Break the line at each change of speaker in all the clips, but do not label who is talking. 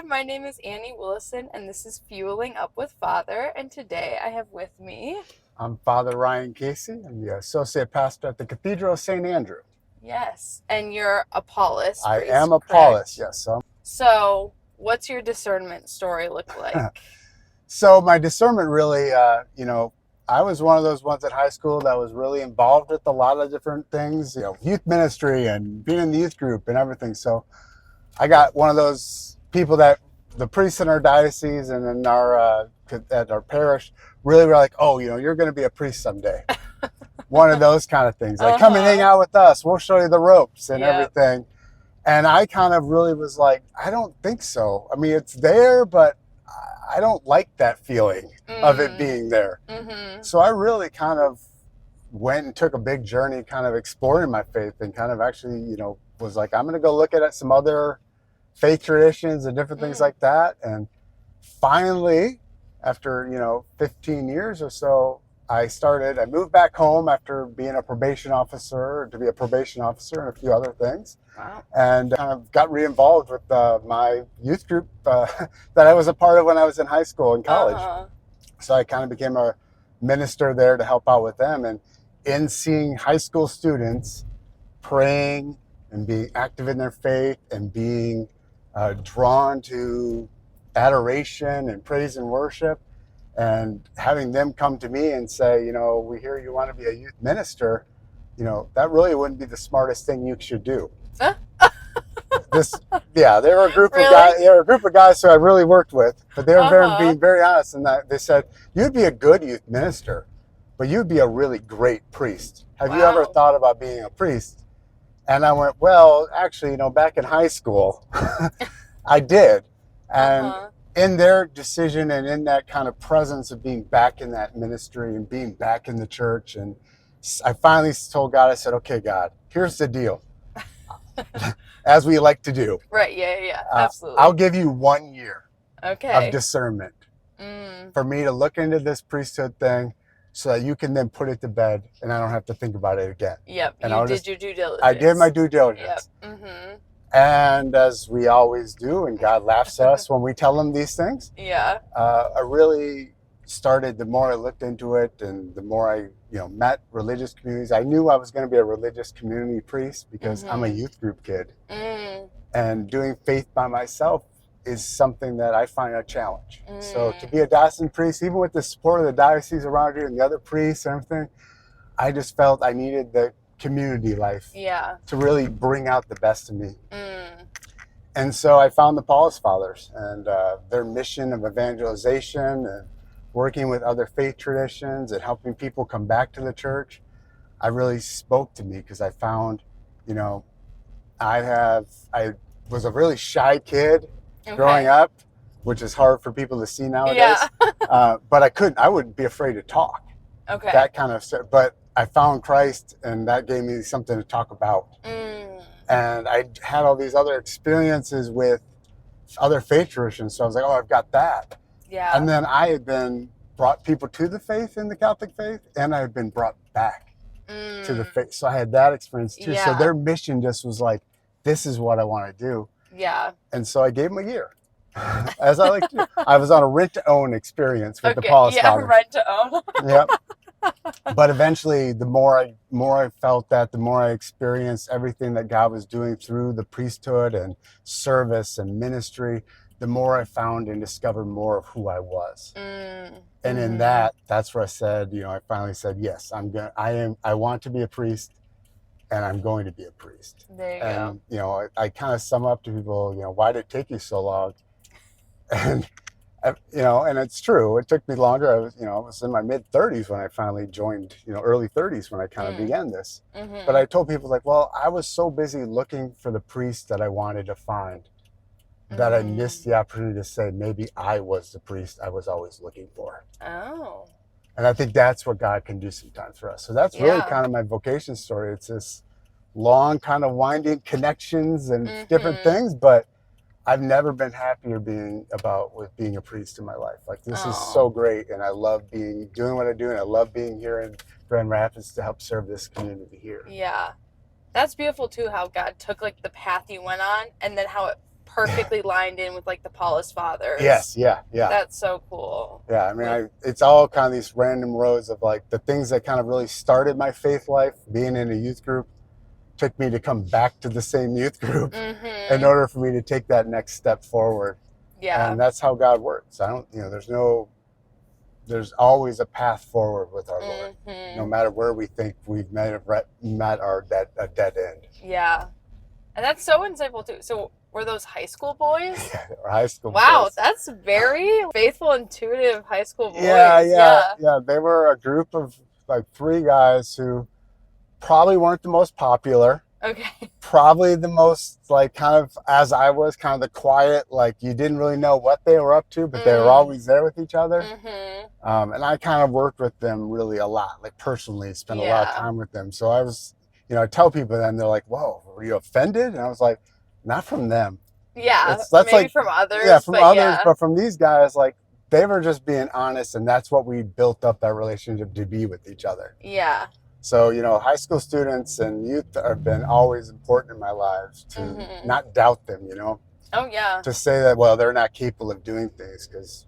my name is Annie Willison, and this is Fueling Up with Father. And today I have with me,
I'm Father Ryan Casey. I'm the Associate Pastor at the Cathedral of St. Andrew.
yes, and you're a Paulist
I
priest,
am a
correct?
Paulist, yes.
So, what's your discernment story look like?
So my discernment really, I was one of those ones at high school that was really involved with a lot of different things, youth ministry and being in the youth group and everything. So I got one of those people that the priests in our diocese and in at our parish really were like, oh, you're going to be a priest someday. One of those kind of things. Like, come and hang out with us. We'll show you the ropes and everything. And I kind of really was like, I don't think so. I mean, it's there, but I don't like that feeling of it being there.
Mm-hmm.
So I really kind of went and took a big journey kind of exploring my faith and kind of actually, was like, I'm going to go look at some other faith traditions and different things like that. And finally, after, 15 years or so, I moved back home after being a probation officer and a few other things.
Wow.
And kind of got re-involved with my youth group that I was a part of when I was in high school and college. So I kind of became a minister there to help out with them. And in seeing high school students praying and being active in their faith and being drawn to adoration and praise and worship, and having them come to me and say, we hear you want to be a youth minister, that really wouldn't be the smartest thing you should do. They were a group of guys. They were a group of guys who I really worked with, but they were being very honest in that they said, you'd be a good youth minister, but you'd be a really great priest. Have you ever thought about being a priest? And I went, well, actually, back in high school, I did. And in their decision and in that kind of presence of being back in that ministry and being back in the church, and I finally told God, I said, okay, God, here's the deal. As we like to do.
Right, yeah, absolutely.
I'll give you 1 year
of
discernment for me to look into this priesthood thing so that you can then put it to bed and I don't have to think about it again.
Yep,
and
you did your due diligence.
I did my due diligence.
Yep. Mm-hmm.
And as we always do, and God laughs at us when we tell him these things, I really started, the more I looked into it and the more I met religious communities. I knew I was going to be a religious community priest because I'm a youth group kid. And doing faith by myself is something that I find a challenge. So to be a diocesan priest, even with the support of the diocese around here and the other priests and everything, I just felt I needed the community life to really bring out the best in me. And so I found the Paulist Fathers and their mission of evangelization and working with other faith traditions and helping people come back to the church. I really spoke to me because I found, I was a really shy kid growing up, which is hard for people to see nowadays. But I wouldn't be afraid to talk. That kind of stuff. But I found Christ and that gave me something to talk about. And I had all these other experiences with other faith traditions. So I was like, oh, I've got that. And then I had been brought people to the faith in the Catholic faith, and I had been brought back to the faith. So I had that experience too. So their mission just was like, this is what I want to do. And so I gave them a year. As I like to do. I was on a rent-to-own experience with the Paulist Fathers.
Rent-to-own.
Yep. But eventually, the more I felt that, the more I experienced everything that God was doing through the priesthood and service and ministry, the more I found and discovered more of who I was. And in that's where I said, I finally said, yes, I want to be a priest and I'm going to be a priest.
There you
go. I kind of sum up to people, why did it take you so long? And, and it's true. It took me longer. I was in my mid 30s when I finally joined, early 30s when I kind of began this. But I told people well, I was so busy looking for the priest that I wanted to find that I missed the opportunity to say maybe I was the priest I was always looking for.
Oh.
And I think that's what God can do sometimes for us. So that's really kind of my vocation story. It's this long kind of winding connections and different things, but I've never been happier with being a priest in my life. Like this is so great, and I love doing what I do, and I love being here in Grand Rapids to help serve this community here.
Yeah. That's beautiful too, how God took like the path you went on and then how it perfectly lined in with like the Paulist fathers.
Yes, yeah.
That's so cool.
Yeah, I mean, it's all kind of these random roads of like the things that kind of really started my faith life. Being in a youth group took me to come back to the same youth group in order for me to take that next step forward. Yeah, and that's how God works. I don't, there's always a path forward with our Lord, no matter where we think we've met our dead end.
Yeah, and that's so insightful too. So were those high school boys?
Yeah, they were high school boys.
Wow, that's very faithful, intuitive high school boys.
Yeah. They were a group of like 3 guys who probably weren't the most popular.
Okay.
Probably the most like kind of, as I was, kind of the quiet, like you didn't really know what they were up to, but they were always there with each other. And I kind of worked with them really a lot, like personally spent a lot of time with them. So I was, I tell people then they're like, whoa, were you offended? And I was like, not from them.
Yeah, that's maybe like, from others.
Yeah, from others, but from these guys, like they were just being honest, and that's what we built up that relationship to be with each other.
Yeah.
So, high school students and youth have been always important in my lives to not doubt them,
Oh, yeah.
To say that, well, they're not capable of doing things, because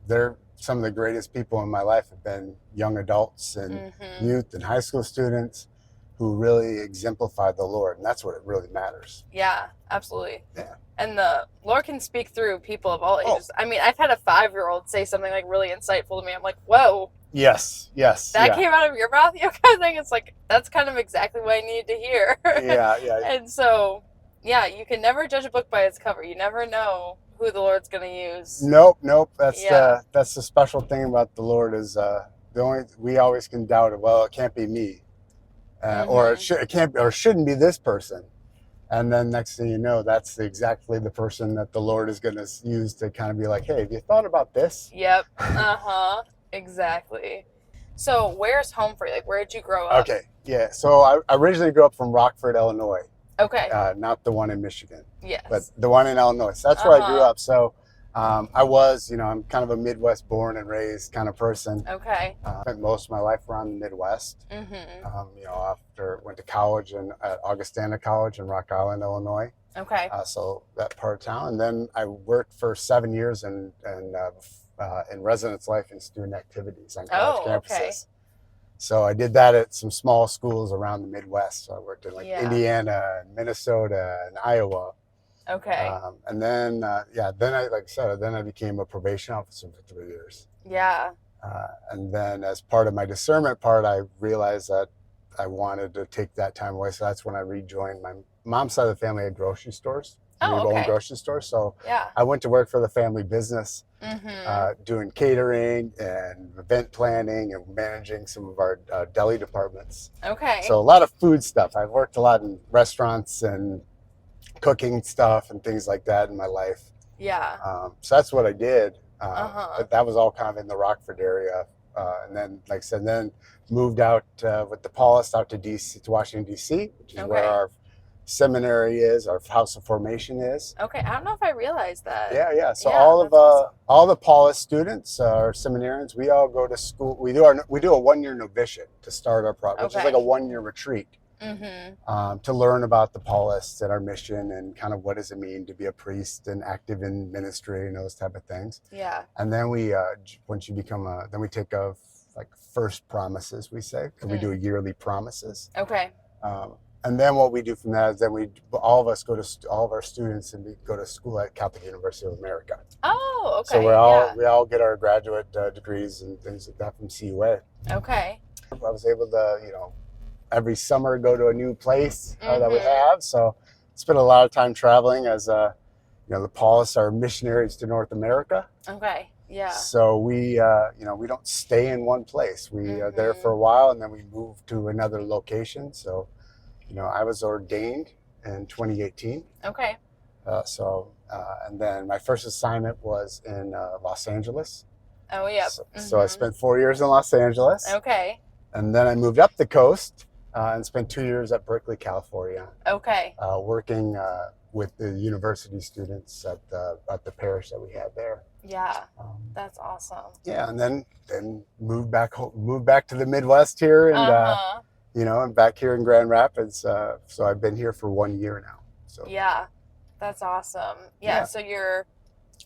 they're some of the greatest people in my life have been young adults and youth and high school students who really exemplify the Lord. And that's what it really matters.
Yeah, absolutely.
Yeah.
And the Lord can speak through people of all ages. I mean, I've had a 5-year-old say something like really insightful to me. I'm like, whoa.
Yes.
That came out of your mouth, kind of thing. It's like, that's kind of exactly what I needed to hear.
Yeah.
And so, you can never judge a book by its cover. You never know who the Lord's going to use.
Nope. That's the special thing about the Lord is we always can doubt it. Well, it can't be me, or it can't or shouldn't be this person. And then next thing you know, that's exactly the person that the Lord is going to use to kind of be like, hey, have you thought about this?
Yep. Exactly. So where's home for you? Like, where did you grow up?
Okay. Yeah. So I originally grew up from Rockford, Illinois.
Okay.
Not the one in Michigan.
Yes.
But the one in Illinois. So that's where I grew up. So I was, I'm kind of a Midwest born and raised kind of person.
Okay.
Spent most of my life around the Midwest. After went to college at Augustana College in Rock Island, Illinois.
Okay.
So that part of town. And then I worked for 7 years in residence life and student activities on college campuses. Okay. So I did that at some small schools around the Midwest. So I worked in Indiana and Minnesota and Iowa.
Okay.
And then, then I became a probation officer for 3 years.
Yeah.
And then as part of my discernment part, I realized that I wanted to take that time away. So that's when I rejoined my mom's side of the family at grocery stores. We own grocery stores. So I went to work for the family business, doing catering and event planning and managing some of our deli departments.
Okay.
So a lot of food stuff. I've worked a lot in restaurants and cooking stuff and things like that in my life.
Yeah.
So that's what I did. But that was all kind of in the Rockford area. And then, like I said, then moved out with the Paulists out to DC, to Washington, DC, which is where our seminary is, our house of formation is.
Okay, I don't know if I realized that.
Yeah. So all the Paulist students, our seminarians, we all go to school. We do a 1-year novitiate to start our program, which is like a 1-year retreat. To learn about the Paulists and our mission and kind of what does it mean to be a priest and active in ministry and those type of things.
Yeah.
And then we, once you become then we take like first promises, we say, because we do yearly promises.
Okay.
And then what we do from that is then all of our students and we go to school at Catholic University of America.
Oh, okay.
So we all get our graduate degrees and things like that from CUA.
Okay.
I was able to, every summer go to a new place that we have. So spent a lot of time traveling as, the Paulists are missionaries to North America.
Okay. Yeah.
So we, we don't stay in one place. We are there for a while and then we move to another location. So, I was ordained in 2018.
Okay.
And then my first assignment was in Los Angeles.
Oh, yeah.
So I spent 4 years in Los Angeles.
Okay.
And then I moved up the coast and spent 2 years at Berkeley, California.
Okay.
Working with the university students at the parish that we had there.
Yeah, that's awesome.
Yeah, and then moved back to the Midwest here, and I'm back here in Grand Rapids. So I've been here for 1 year now. So
yeah, That's awesome. Yeah. So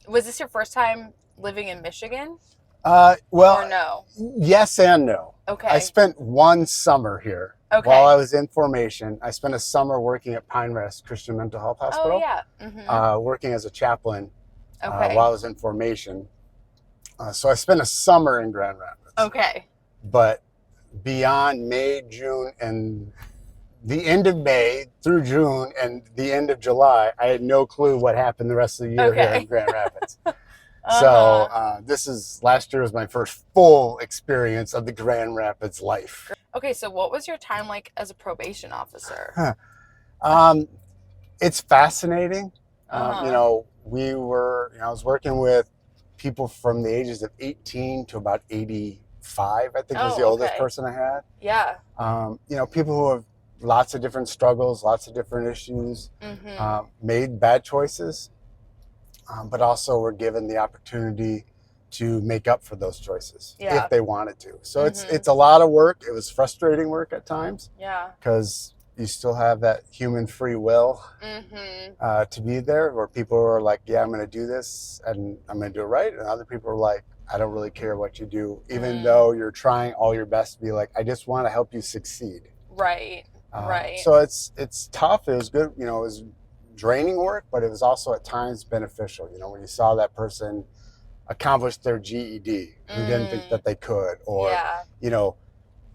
was this your first time living in Michigan?
Well,
or no?
Yes and no.
Okay.
I spent one summer here.
Okay.
While I was in formation. I spent a summer working at Pine Rest Christian Mental Health Hospital.
Oh, yeah. Mm-hmm.
Working as a chaplain
okay.
while I was in formation. So I spent a summer in Grand Rapids.
Okay.
But beyond May, June, and the end of May through June and the end of July, I had no clue what happened the rest of the year here in Grand Rapids. So last year was my first full experience of the Grand Rapids life.
Okay, so what was your time like as a probation officer?
It's fascinating. I was working with people from the ages of 18 to about 85, I think was the oldest person I had.
Yeah.
People who have lots of different struggles, lots of different issues, made bad choices, but also were given the opportunity to make up for those choices if they wanted to. So it's a lot of work. It was frustrating work at times.
Yeah.
Because you still have that human free will to be there, where people are like, yeah, I'm going to do this and I'm going to do it right. And other people are like, I don't really care what you do, even though you're trying all your best to be like, I just want to help you succeed.
Right. Right.
So it's tough. It was good. It was draining work, but it was also at times beneficial. When you saw that person accomplish their GED who didn't think that they could, or,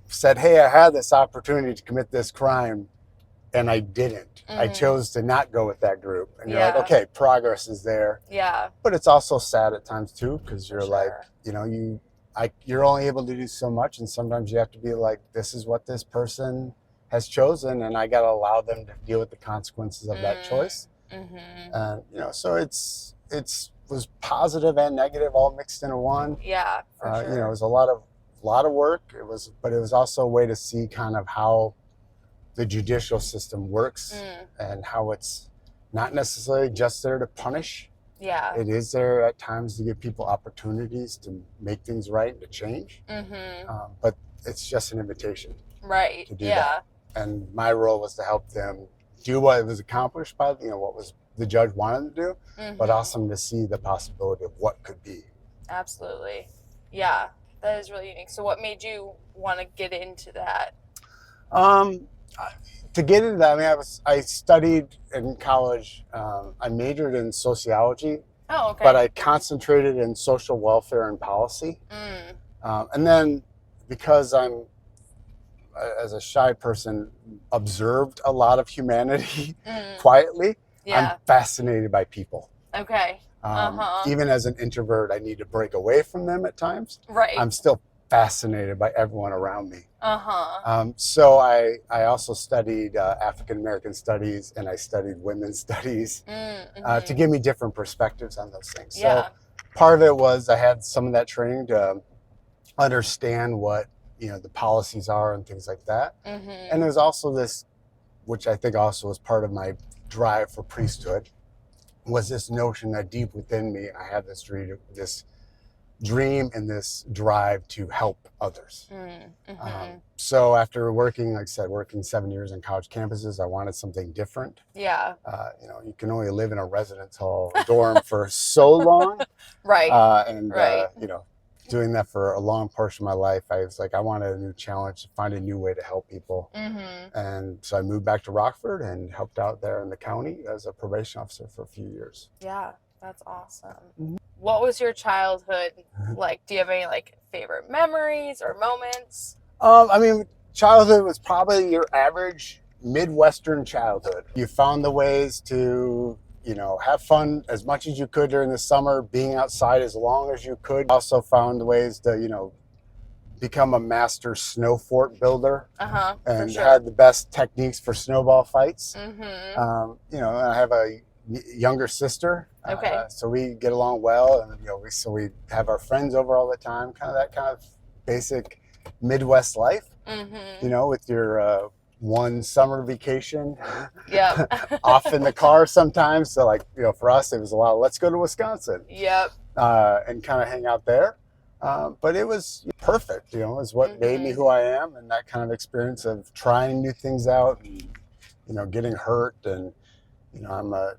said, hey, I had this opportunity to commit this crime and I didn't. I chose to not go with that group. And you're like, okay, progress is there.
Yeah.
But it's also sad at times too, because you're like, you're only able to do so much. And sometimes you have to be like, this is what this person has chosen, and I got to allow them to deal with the consequences of that choice. And, so it was positive and negative all mixed into one.
Yeah, for sure.
It was a lot of work. But it was also a way to see kind of how the judicial system works and how it's not necessarily just there to punish.
Yeah.
It is there at times to give people opportunities to make things right and to change. But it's just an invitation.
Right.
To do that. And my role was to help them do what was accomplished by, what was the judge wanted them to do, but also to see the possibility of what could be.
Absolutely. Yeah, that is really unique. So what made you want to get into that?
To get into that, I studied in college. I majored in sociology.
Oh, okay.
But I concentrated in social welfare and policy. And then because I'm, as a shy person, observed a lot of humanity quietly, I'm fascinated by people. Okay. Even as an introvert, I need to break away from them at times.
Right.
I'm still fascinated by everyone around me. So I also studied African American studies, and I studied women's studies to give me different perspectives on those things. So part of it was I had some of that training to understand what the policies are and things like that. And there's also this, which I think also was part of my drive for priesthood, was this notion that deep within me I had this dream and this drive to help others. So after working, like I said, working 7 years on college campuses, I wanted something different. Yeah. You can only live in a residence hall dorm for so long. Right. Doing that for a long portion of my life, I was like, I wanted a new challenge, to find a new way to help people. And so I moved back to Rockford and helped out there in the county as a probation officer for a few years. Yeah, that's awesome. What was your childhood like? Do you have any favorite memories or moments? Childhood was probably your average Midwestern childhood. You found the ways to have fun as much as you could during the summer, being outside as long as you could. Also found ways to, become a master snow fort builder. And had the best techniques for snowball fights. I have a younger sister. So we get along well, and we have our friends over all the time, that kind of basic Midwest life. With your one summer vacation off in the car sometimes. So for us, it was a lot of, let's go to Wisconsin. And kind of hang out there. But it was perfect, it was what made me who I am, and that kind of experience of trying new things out and, getting hurt. And, I'm a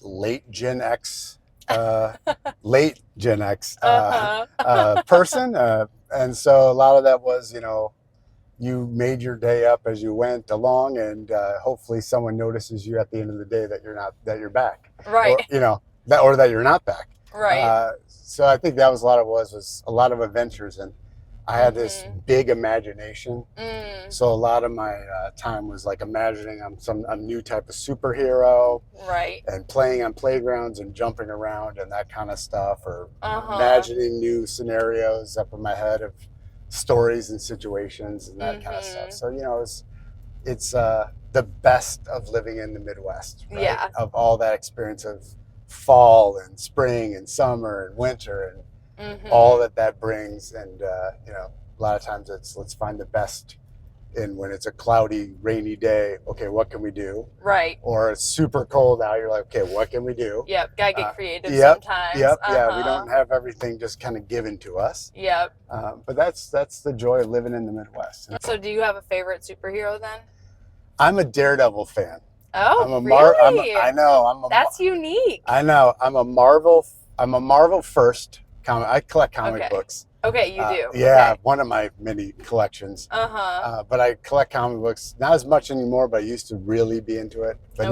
late Gen X, late Gen X person. And so a lot of that was, you made your day up as you went along, and hopefully someone notices you at the end of the day that you're back.
Right.
Or that you're not back.
Right.
So I think that was a lot of was a lot of adventures, and I had this big imagination. So a lot of my time was like imagining I'm a new type of superhero.
Right.
And playing on playgrounds and jumping around and that kind of stuff, or imagining new scenarios up in my head of stories and situations and that kind of stuff. So, it's the best of living in the Midwest, right?
Yeah.
Of all that experience of fall and spring and summer and winter and all that brings. And, a lot of times let's find the best in when it's a cloudy, rainy day. Okay, what can we do?
Right.
Or it's super cold out. You're like, okay, what can we do?
Yep, gotta get creative sometimes.
Yep, yeah. We don't have everything just kind of given to us.
Yep.
But that's the joy of living in the Midwest.
So do you have a favorite superhero then?
I'm a Daredevil fan.
Oh, really?
I know.
That's unique.
I know. I'm a Marvel first comic. I collect comic books.
Okay, you do.
Yeah,
okay.
One of my many collections. But I collect comic books, not as much anymore, but I used to really be into it. But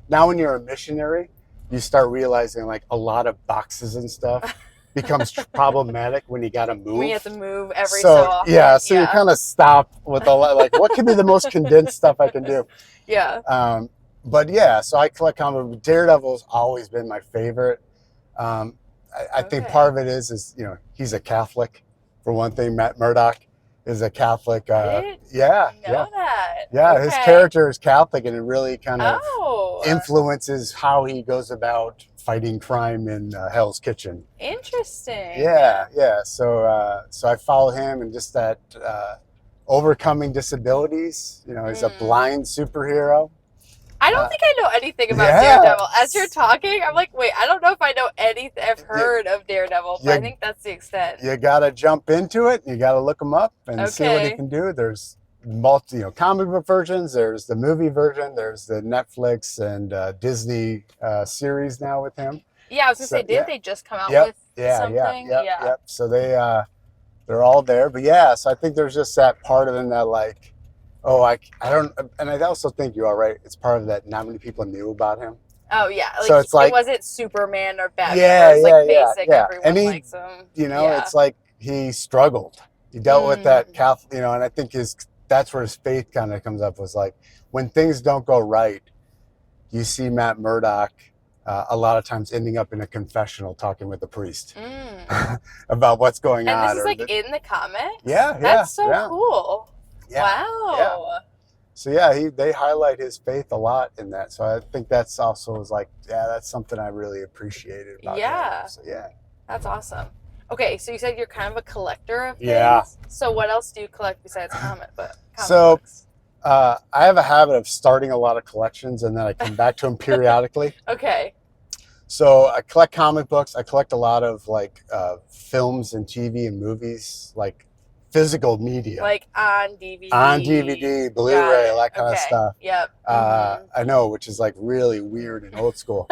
now when you're a missionary, you start realizing like a lot of boxes and stuff becomes problematic when you got to move.
When you have to move every so often.
Yeah, so you kind of stop with a lot, like what can be the most condensed stuff I can do?
Yeah.
But yeah, so I collect comic books. Daredevil's always been my favorite. I think part of it is he's a Catholic, for one thing. Matt Murdock is a Catholic.
I didn't know that.
Yeah, okay. His character is Catholic, and it really kind of influences how he goes about fighting crime in Hell's Kitchen.
Interesting.
Yeah. So I follow him, and just that overcoming disabilities. He's a blind superhero.
I don't think I know anything about Daredevil. As you're talking, I'm like, wait, I don't know if I know anything. I've heard of Daredevil, but I think that's the extent.
You got to jump into it. You got to look him up and see what he can do. There's comic book versions. There's the movie version. There's the Netflix and Disney series now with him.
Yeah, I was going to say, didn't they just come out with something?
Yeah. So they're all there. But so I think there's just that part of them that like, I don't, and I also think you are right. It's part of that. Not many people knew about him.
Oh yeah,
so it's like
it wasn't Superman or Batman. It was basic. Everyone
and
likes him.
It's like he struggled. He dealt with that Catholic, and I think that's where his faith kind of comes up. Was like when things don't go right, you see Matt Murdock a lot of times ending up in a confessional talking with the priest about what's going on.
And this is like in the comics.
Yeah,
that's so cool.
Yeah,
wow.
Yeah. So they highlight his faith a lot in that. So I think that's also that's something I really apprecially about him. So,
that's awesome. Okay, so you said you're kind of a collector of things.
Yeah.
So what else do you collect besides comic books?
I have a habit of starting a lot of collections and then I come back to them periodically.
Okay.
So I collect comic books. I collect a lot of films and TV and movies, like physical media,
like on DVD,
Blu-ray, that kind of stuff.
Yep.
I know, which is like really weird and old school,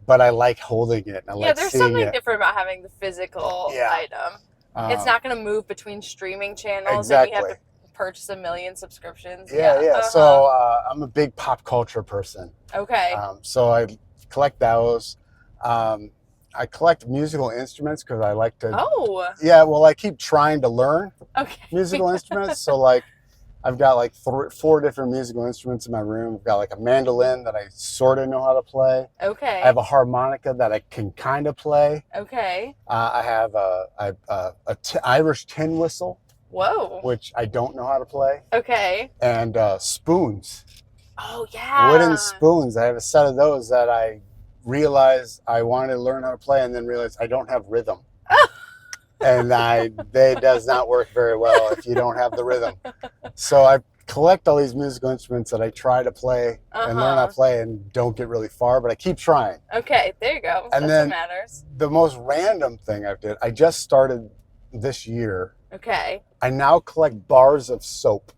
but I like holding it. And I like
there's
seeing
something different about having the physical item. It's not going to move between streaming channels, and you have to purchase 1 million subscriptions.
So I'm a big pop culture person.
Okay.
So I collect those. I collect musical instruments because I like to.
Oh.
Yeah, well, I keep trying to learn musical instruments. So I've got 4 different musical instruments in my room. I've got a mandolin that I sort of know how to play.
Okay.
I have a harmonica that I can kind of play.
Okay.
I have a Irish tin whistle.
Whoa.
Which I don't know how to play.
Okay.
And spoons.
Oh yeah.
Wooden spoons. I have a set of those that I realized I wanted to learn how to play, and then realized I don't have rhythm. And it does not work very well if you don't have the rhythm. So I collect all these musical instruments that I try to play and learn how to play and don't get really far, but I keep trying.
Okay, there you go.
And
that's
then
what matters.
The most random thing I just started this year.
Okay.
I now collect bars of soap.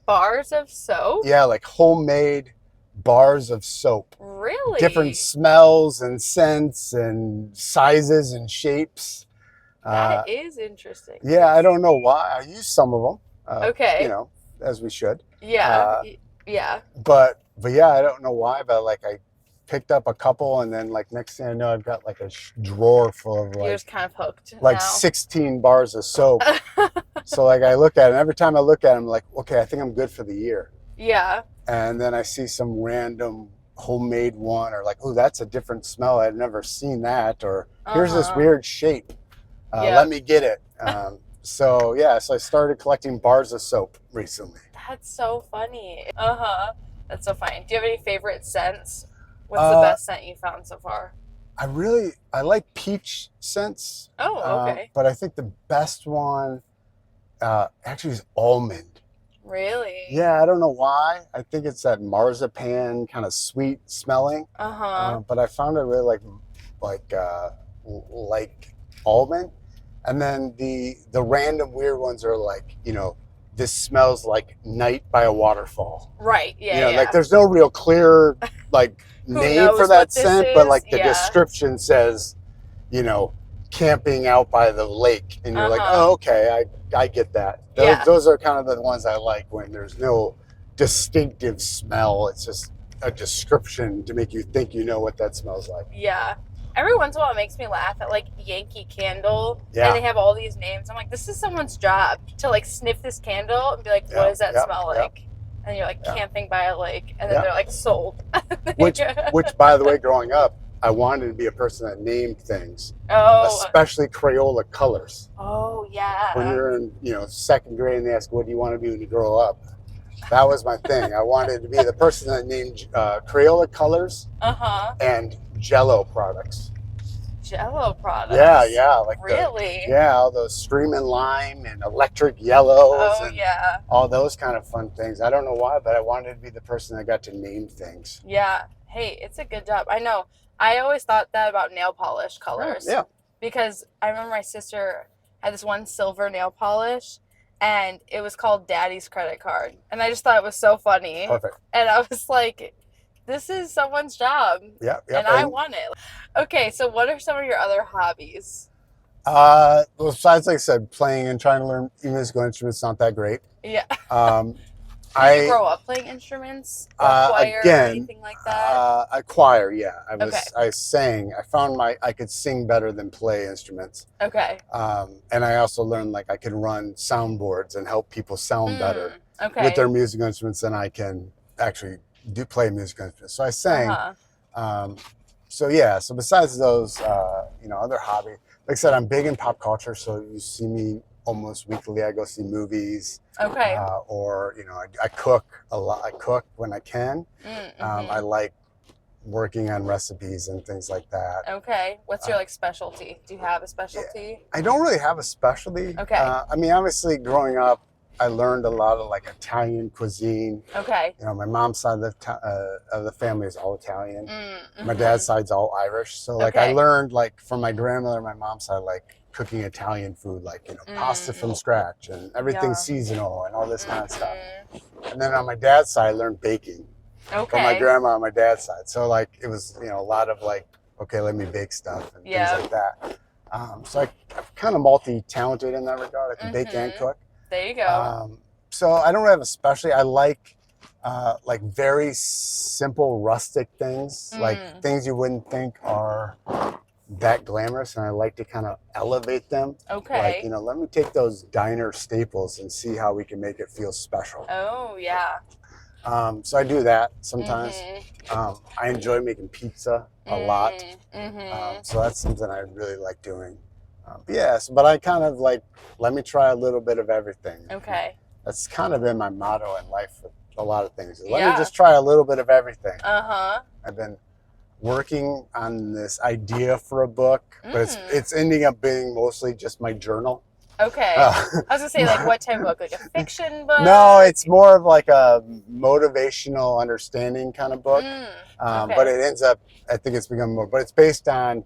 Bars of soap?
Yeah, like homemade bars of soap.
Really?
Different smells and scents and sizes and shapes.
That is interesting.
Yeah, I don't know why. I use some of them.
Okay.
You know, as we should.
Yeah. Yeah.
But yeah, I don't know why, but like I picked up a couple, and then like next thing I know, I've got like a drawer full of like
you're just kind of hooked.
Like
now.
16 bars of soap. So like I look at it, and every time I look at it, I'm like, okay, I think I'm good for the year.
Yeah.
And then I see some random homemade one, or like, oh, that's a different smell. I'd never seen that. Or here's this weird shape. Let me get it. So I started collecting bars of soap recently.
That's so funny. That's so funny. Do you have any favorite scents? What's the best scent you found so far?
I like peach scents.
Oh, okay.
But I think the best one actually is almond.
Really?
Yeah, I don't know why. I think it's that marzipan kind of sweet smelling. But I found it really like almond. And then the random weird ones are like, you know, this smells like night by a waterfall.
Right. Yeah.
Like there's no real clear like name for that scent, but like the description says, you know, camping out by the lake, and you're like, oh, okay, I get that. Those are kind of the ones I like when there's no distinctive smell. It's just a description to make you think you know what that smells like.
Yeah. Every once in a while, it makes me laugh at like Yankee Candle, and they have all these names. I'm like, this is someone's job to like sniff this candle and be like, what does that smell like? And you're like camping by a lake, and then they're like sold.
which, by the way, growing up, I wanted to be a person that named things, especially Crayola colors.
Oh yeah.
When you're in, you know, second grade, and they ask, what do you want to be when you grow up? That was my thing. I wanted to be the person that named Crayola colors and Jello products.
Jello products?
Yeah. Like
really?
All those streaming lime and electric yellows.
Oh,
and all those kind of fun things. I don't know why, but I wanted to be the person that got to name things.
Yeah. Hey, it's a good job. I know. I always thought that about nail polish colors.
Yeah.
Because I remember my sister had this one silver nail polish, and it was called Daddy's Credit Card. And I just thought it was so funny.
Perfect.
And I was like, this is someone's job.
Yeah.
And I want it. Okay, so what are some of your other hobbies?
Well, besides, like I said, playing and trying to learn musical instruments, not that great.
Yeah.
Did
you grow up playing instruments? Or choir or anything like that?
A choir, yeah. I sang. I found I could sing better than play instruments.
Okay.
And I also learned like I can run soundboards and help people sound better with their musical instruments than I can actually play musical instruments. So I sang. So besides those, other hobbies, like I said, I'm big in pop culture. So you see me almost weekly. I go see movies.
Okay.
Or I cook a lot. I cook when I can. I like working on recipes and things like that.
Okay. What's your specialty? Do you have a specialty?
I don't really have a specialty.
Okay.
I mean, obviously, growing up, I learned a lot of like Italian cuisine.
Okay.
My mom's side of the family is all Italian. My dad's side's all Irish. So like I learned like from my grandmother and my mom's side, like cooking Italian food, like pasta from scratch and everything seasonal and all this kind of stuff. And then on my dad's side, I learned baking from my grandma on my dad's side. So like it was a lot of like, okay, let me bake stuff and things like that. So I'm kind of multi-talented in that regard. I can bake and cook.
There you go.
So I don't really have a specialty. I like very simple rustic things, like things you wouldn't think are that glamorous, and I like to kind of elevate them.
Okay.
Like, let me take those diner staples and see how we can make it feel special.
Oh, yeah.
So I do that sometimes. I enjoy making pizza a lot. So that's something I really like doing. But I kind of like, let me try a little bit of everything.
Okay.
That's kind of been my motto in life with a lot of things. Let me just try a little bit of everything. I've been working on this idea for a book, but it's ending up being mostly just my journal.
Okay. I was going to say, like, what type of book? Like a fiction book?
No, it's more of like a motivational understanding kind of book. But it ends up, I think it's become more, but it's based on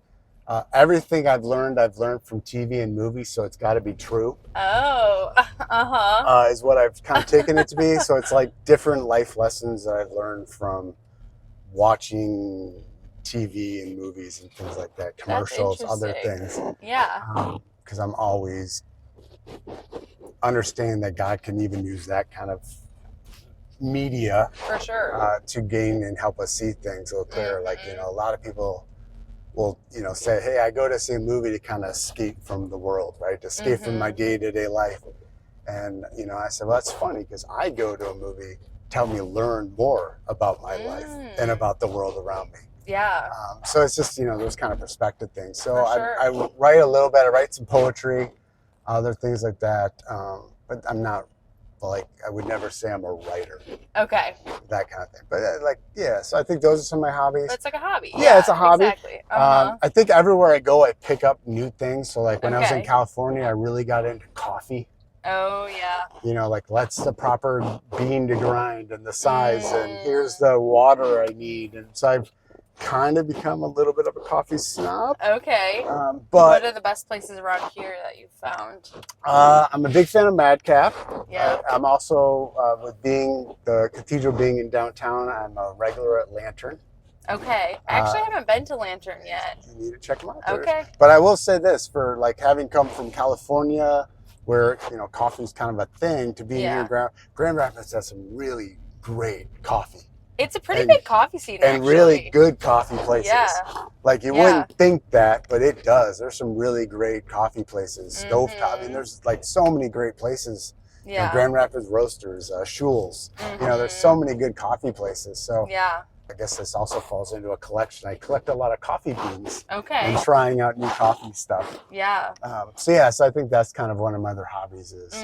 everything I've learned from TV and movies, so it's got to be true.
Oh,
is what I've kind of taken it to be. So it's like different life lessons that I've learned from watching TV and movies and things like that, commercials, other things.
Yeah.
Because I'm always understanding that God can even use that kind of media
for sure
to gain and help us see things a little clearer. Like, you know, a lot of people will, you know, say, hey, I go to see a movie to kind of escape from the world, right? To escape from my day-to-day life. And, you know, I said, well, that's funny because I go to a movie to help me learn more about my life and about the world around me.
Yeah.
So it's just, you know, those kind of perspective things. So I write a little bit. I write some poetry, other things like that. But I'm not, like, I would never say I'm a writer.
Okay.
That kind of thing. But like, yeah, so I think those are some of my hobbies.
But it's like a hobby.
Yeah, it's a hobby.
Exactly.
I think everywhere I go, I pick up new things. So like when I was in California, I really got into coffee.
Oh, yeah.
You know, like, what's the proper bean to grind and the size, and here's the water I need. And so I've kind of become a little bit of a coffee snob.
Okay.
But
what are the best places around here that you've found?
I'm a big fan of Madcap.
Yeah.
I'm also, with being the cathedral being in downtown, I'm a regular at Lantern.
Okay. I actually haven't been to Lantern yet.
You need to check them out.
Okay.
But I will say this, for like having come from California, where, you know, coffee is kind of a thing, to be in Grand Rapids has some really great coffee.
It's a pretty big coffee scene,
and really good coffee places.
Yeah.
Like, you wouldn't think that, but it does. There's some really great coffee places, stovetop. I mean, there's like so many great places.
Yeah.
You know, Grand Rapids Roasters, Schul's. You know, there's so many good coffee places. So
yeah.
I guess this also falls into a collection. I collect a lot of coffee beans.
Okay.
And trying out new coffee stuff.
Yeah.
So I think that's kind of one of my other hobbies is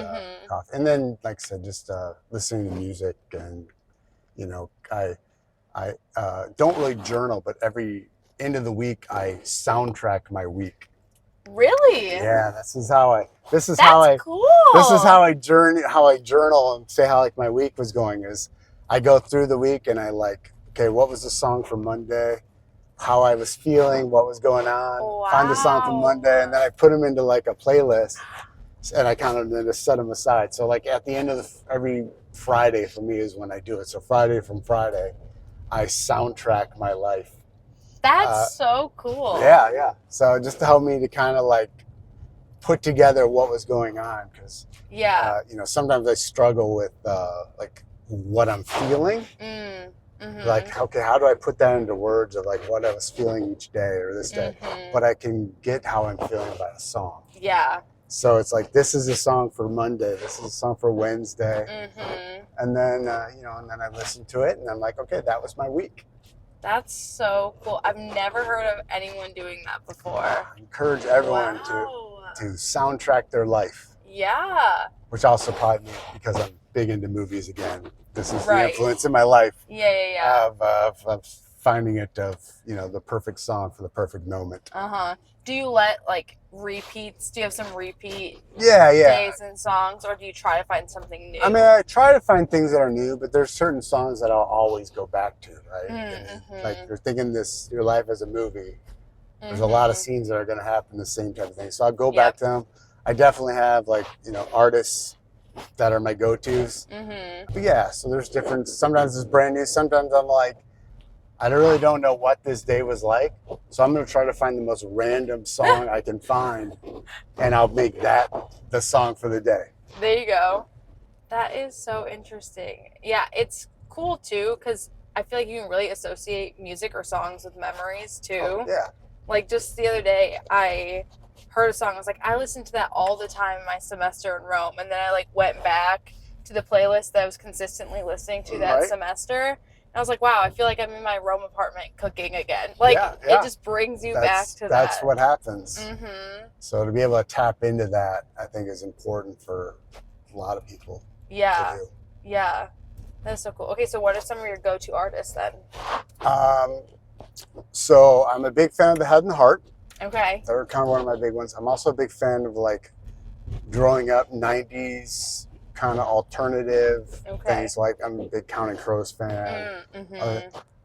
coffee. And then, like I said, just listening to music. And, you know, I don't really journal, but every end of the week I soundtrack my week.
Really?
Yeah, this is how I journal and say how like my week was going. Is I go through the week and I like, okay, what was the song from Monday? How I was feeling, what was going on, find the song from Monday, and then I put them into like a playlist, and I kind of then just set them aside. So like at the end of every Friday for me is when I do it. So Friday, I soundtrack my life.
That's so cool.
Yeah. So just to help me to kind of like put together what was going on, because you know, sometimes I struggle with like what I'm feeling. Like, okay, how do I put that into words of like what I was feeling each day or this day? But I can get how I'm feeling by a song.
Yeah.
So it's like, this is a song for Monday. This is a song for Wednesday. And then, you know, and then I listen to it and I'm like, okay, that was my week.
That's so cool. I've never heard of anyone doing that before.
I encourage everyone to soundtrack their life.
Yeah.
Which also probably means, because I'm big into movies again, this is the influence in my life. Of finding it, of, you know, the perfect song for the perfect moment.
Do you let like repeats? Do you have some repeat
days
and songs, or do you try to find something new?
I mean, I try to find things that are new, but there's certain songs that I'll always go back to, right? Like, you're thinking your life as a movie. There's a lot of scenes that are going to happen the same type of thing. So I'll go back to them. I definitely have, like, you know, artists that are my go-tos. But yeah, so there's different. Sometimes it's brand new. Sometimes I'm like, I really don't know what this day was like, so I'm going to try to find the most random song I can find, and I'll make that the song for the day.
There you go. That is so interesting. Yeah, it's cool too, because I feel like you can really associate music or songs with memories too.
Oh, yeah.
Like, just the other day, I heard a song. I was like, I listened to that all the time in my semester in Rome, and then I like went back to the playlist that I was consistently listening to that semester. I was like, wow, I feel like I'm in my Rome apartment cooking again. Like, it just brings you back to that.
That's what happens. So to be able to tap into that, I think, is important for a lot of people to do.
Yeah. That's so cool. Okay, so what are some of your go-to artists then?
So I'm a big fan of the Head and the Heart.
Okay.
They're kind of one of my big ones. I'm also a big fan of, like, growing up 90s kind of alternative things. Like, I'm a big Counting Crows fan.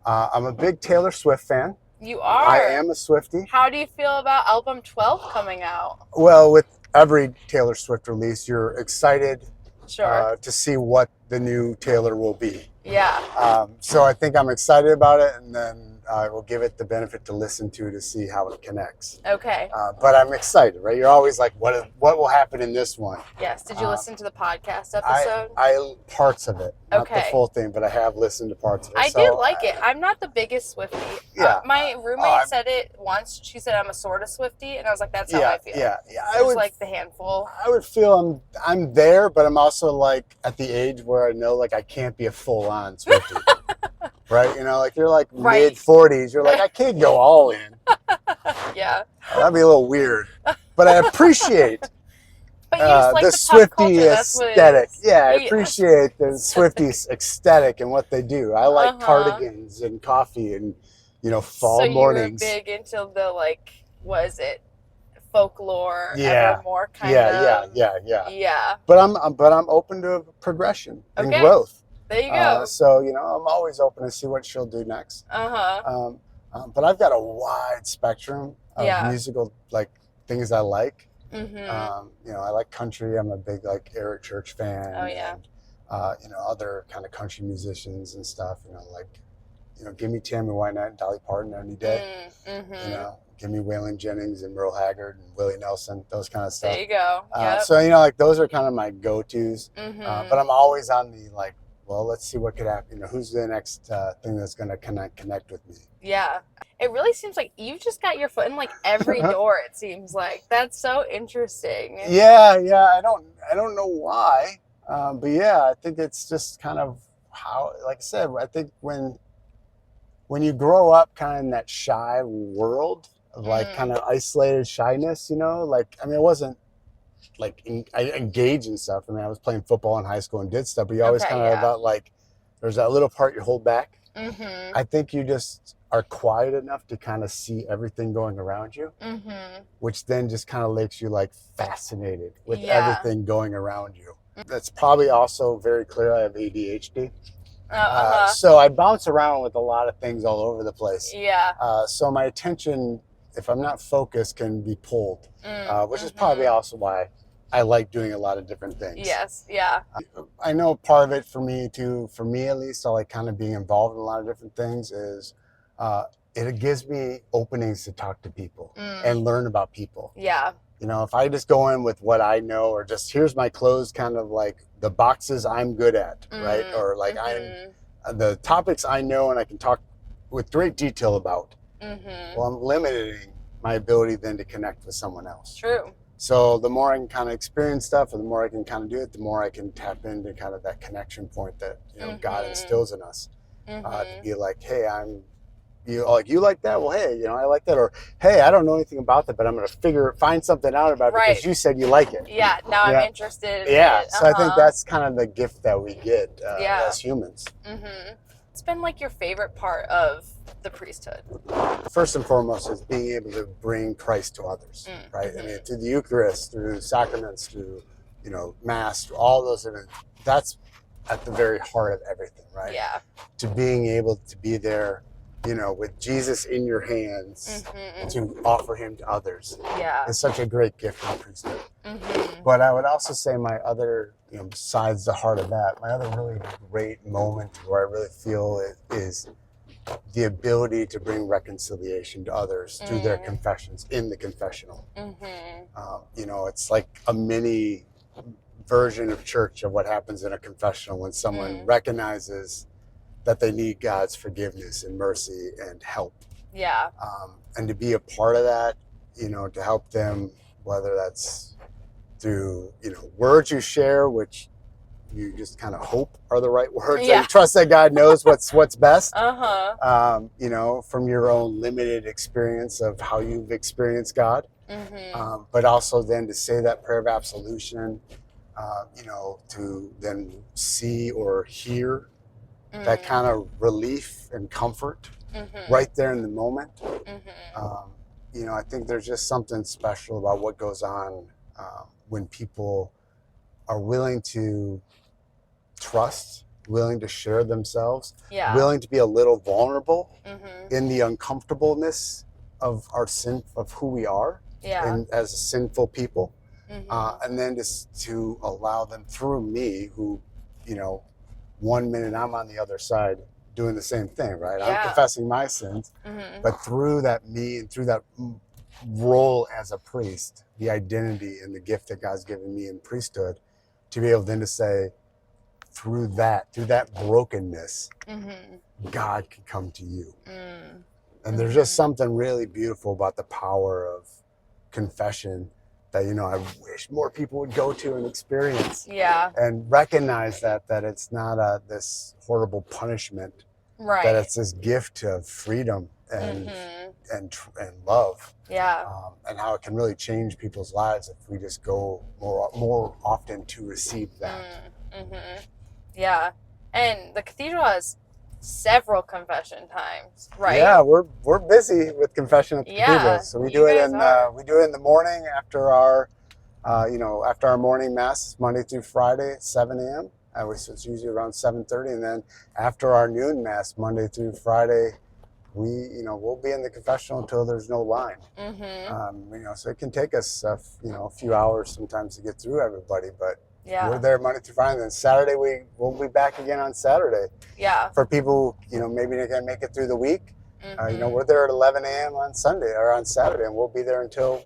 I'm a big Taylor Swift fan.
You are?
I am a Swiftie.
How do you feel about album 12 coming out?
Well, with every Taylor Swift release, you're excited
to
see what the new Taylor will be.
Yeah.
So I think I'm excited about it, and then I will give it the benefit to listen to see how it connects.
Okay.
But I'm excited, right? You're always like, what will happen in this one?
Yes. Did you listen to the podcast episode?
I parts of it, not the
Okay.
full thing, but I have listened to parts of it.
I did like it. I'm not the biggest Swiftie.
Yeah.
My roommate said it once. She said I'm a sort of Swiftie, and I was like, that's how I feel.
Yeah.
I would like the handful.
I would feel I'm there, but I'm also like at the age where I know like I can't be a full-on Swiftie. Right? You know, like you're like mid-40s. You're like, I can't go all in.
Yeah.
That'd be a little weird. But I appreciate
but you just like
the Swiftie aesthetic. Yeah, I appreciate the Swiftie aesthetic and what they do. I like cardigans and coffee and, fall mornings.
So you were big into the, what is it? Folklore,
yeah,
Evermore kind of.
Yeah. But I'm open to progression and growth.
There you go.
So I'm always open to see what she'll do next. But I've got a wide spectrum of musical things I like. Mm-hmm. I like country. I'm a big Eric Church fan.
Oh yeah.
And, other kind of country musicians and stuff. Give me Tammy Wynette and Dolly Parton any day. Mm-hmm. Give me Waylon Jennings and Merle Haggard and Willie Nelson, those kind of stuff.
There you go. Yep.
So, those are kind of my go-tos.
Mm-hmm.
But I'm always on the, well, let's see what could happen. Who's the next thing that's going to connect with me?
Yeah. It really seems like you've just got your foot in, every door, it seems like. That's so interesting.
Yeah. I don't know why. But, yeah, I think it's just kind of how, like I said, I think when you grow up kind of in that shy world of kind of isolated shyness, I wasn't I engaged in stuff. I was playing football in high school and did stuff, but you always kind of about there's that little part you hold back.
Mm-hmm.
I think you just are quiet enough to kind of see everything going around you, which then just kind of makes you fascinated with everything going around you. That's probably also very clear. I have ADHD. So I bounce around with a lot of things all over the place.
Yeah.
So my attention, if I'm not focused, can be pulled, which is probably also why I like doing a lot of different things.
Yes. Yeah.
I know part of it for me at least, I like kind of being involved in a lot of different things is it gives me openings to talk to people and learn about people.
Yeah.
If I just go in with what I know or just here's my clothes, kind of the boxes I'm good at, right? Or I'm the topics I know and I can talk with great detail about. Well, I'm limiting my ability then to connect with someone else.
True.
So the more I can kind of experience stuff and the more I can kind of do it, the more I can tap into kind of that connection point that, God instills in us. To be like, hey, you like that? Well, hey, I like that. Or, hey, I don't know anything about that, but I'm going to find something out about it because you said you like it.
Yeah, now I'm interested in it.
So I think that's kind of the gift that we get as humans.
It's been your favorite part of the priesthood?
First and foremost is being able to bring Christ to others, right? Through the Eucharist, through sacraments, through, Mass, through all those events. That's at the very heart of everything, right?
Yeah.
To being able to be there, with Jesus in your hands to offer him to others.
Yeah.
It's such a great gift from the priesthood. But I would also say my other, besides the heart of that, my other really great moment where I really feel it is the ability to bring reconciliation to others through their confessions in the confessional. It's like a mini version of church of what happens in a confessional when someone recognizes that they need God's forgiveness and mercy and help.
Yeah.
And to be a part of that, to help them, whether that's through, words you share, which you just kind of hope are the right words.
Yeah.
And trust that God knows what's best.
Uh-huh.
From your own limited experience of how you've experienced God. But also then to say that prayer of absolution, to then see or hear that kind of relief and comfort right there in the moment. I think there's just something special about what goes on when people are willing to trust, willing to share themselves, willing to be a little vulnerable in the uncomfortableness of our sin, of who we are, and as sinful people, and then just to allow them through me, who, 1 minute I'm on the other side doing the same thing, right?
Yeah.
I'm confessing my sins, but through that through that role as a priest, the identity and the gift that God's given me in priesthood, to be able then to say, through that brokenness, God can come to you. And there's just something really beautiful about the power of confession that, I wish more people would go to and experience.
Yeah.
And recognize that it's not this horrible punishment.
Right.
That it's this gift of freedom and love.
Yeah.
And how it can really change people's lives if we just go more often to receive that.
Yeah. And the cathedral has several confession times, right?
Yeah, we're busy with confession at the cathedral. So we do it in the morning after our after our morning mass, Monday through Friday at 7 a.m. So it's usually around 7:30, and then after our noon mass, Monday through Friday, we'll be in the confessional until there's no line. So it can take us a few hours sometimes to get through everybody, but we're there Monday through Friday. And then Saturday we'll be back again on Saturday. Yeah. For people maybe they can make it through the week. We're there at 11 a.m. on Sunday or on Saturday, and we'll be there until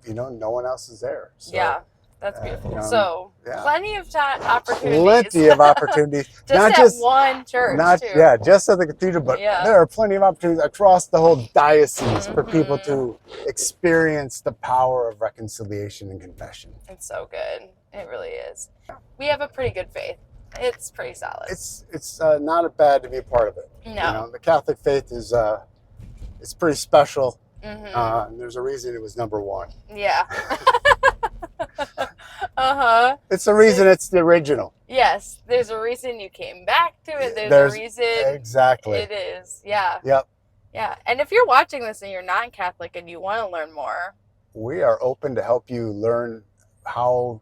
no one else is there. So,
yeah. That's beautiful. Plenty of opportunities.
Plenty of opportunities.
Not just one church, too.
Yeah, just at the cathedral, but there are plenty of opportunities across the whole diocese for people to experience the power of reconciliation and confession.
It's so good. It really is. We have a pretty good faith. It's pretty solid.
It's not bad to be a part of it.
No.
The Catholic faith is it's pretty special. And there's a reason it was number one.
Yeah.
It's the reason it's the original.
Yes, there's a reason you came back to it. There's a reason.
Exactly.
It is. Yeah.
Yep.
Yeah. And if you're watching this and you're not Catholic and you want to learn more,
we are open to help you learn how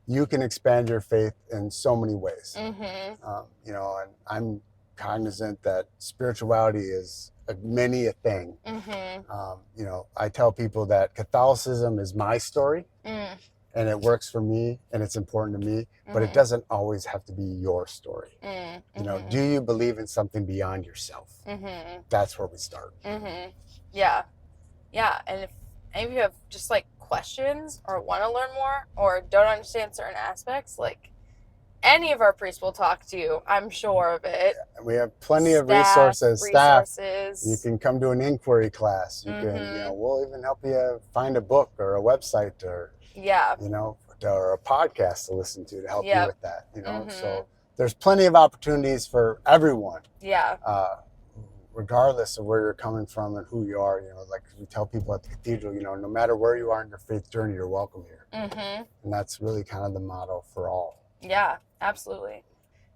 you can expand your faith in so many ways. And I'm cognizant that spirituality is many a thing. I tell people that Catholicism is my story. And it works for me and it's important to me, but it doesn't always have to be your story. Do you believe in something beyond yourself? That's where we start.
Yeah. Yeah. And if any of you have just questions or want to learn more or don't understand certain aspects, any of our priests will talk to you. I'm sure of it.
We have plenty of resources. Staff. You can come to an inquiry class. You can, we'll even help you find a book or a website or or a podcast to listen to help you with that. So there's plenty of opportunities for everyone. Yeah. Regardless of where you're coming from and who you are, we tell people at the cathedral, no matter where you are in your faith journey, you're welcome here. And that's really kind of the motto for all.
Yeah, absolutely.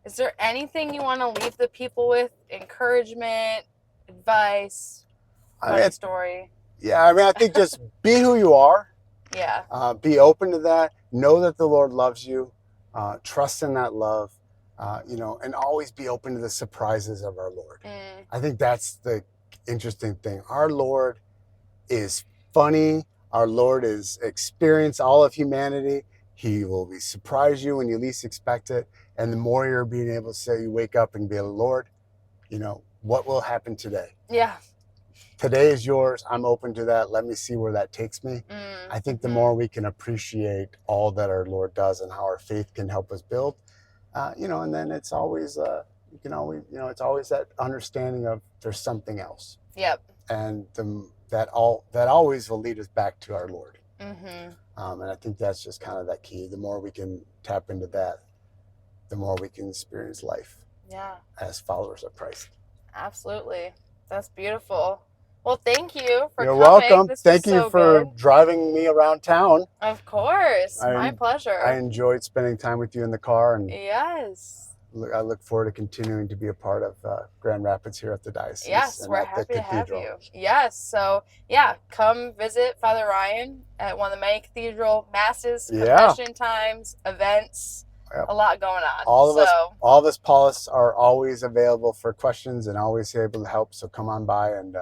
Is there anything you want to leave the people with? Encouragement, advice, story?
Yeah, I think just be who you are.
Yeah.
Be open to that. Know that the Lord loves you. Trust in that love. And always be open to the surprises of our Lord. I think that's the interesting thing. Our Lord is funny. Our Lord is experienced all of humanity. He will surprise you when you least expect it. And the more you're being able to say, you wake up and be, Lord, what will happen today?
Yeah.
Today is yours. I'm open to that. Let me see where that takes me. I think the more we can appreciate all that our Lord does and how our faith can help us build, and then it's always, it's always that understanding of there's something else.
Yep.
And that always will lead us back to our Lord. And I think that's just kind of that key. The more we can tap into that, the more we can experience life.
Yeah.
As followers of Christ.
Absolutely. That's beautiful. Well, thank you for
coming. You're welcome. Thank you for driving me around town.
Of course. My pleasure.
I enjoyed spending time with you in the car. And
yes.
I look forward to continuing to be a part of Grand Rapids here at the diocese.
Yes, we're happy to have you. Yes. So, come visit Father Ryan at one of the many cathedral masses, confession times, events. Yep. A lot going on.
All of us Paulists are always available for questions and always able to help. So come on by and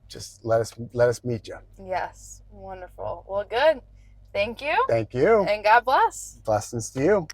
just let us meet you.
Yes. Wonderful. Well, good. Thank you.
Thank you.
And God bless.
Blessings to you.